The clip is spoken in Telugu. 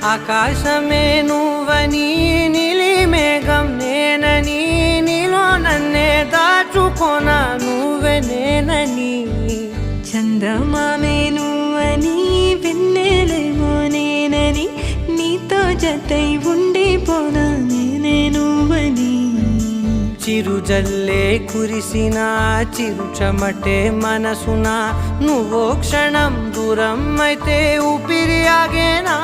ఆకాశమే నువ్వని నీలి మేఘం నేనని నీలో నన్నే దాచుకోనా నువ్వే నేనని చందమామే నువ్వని వెన్నెలేమో నేనని నీతో జతై ఉండిపోనా నేనే నువ్వని చిరుజల్లే కురిసిన చిరుచమటే మనసున నువ్వో క్షణం దూరం అయితే ఊపిరి ఆగేనా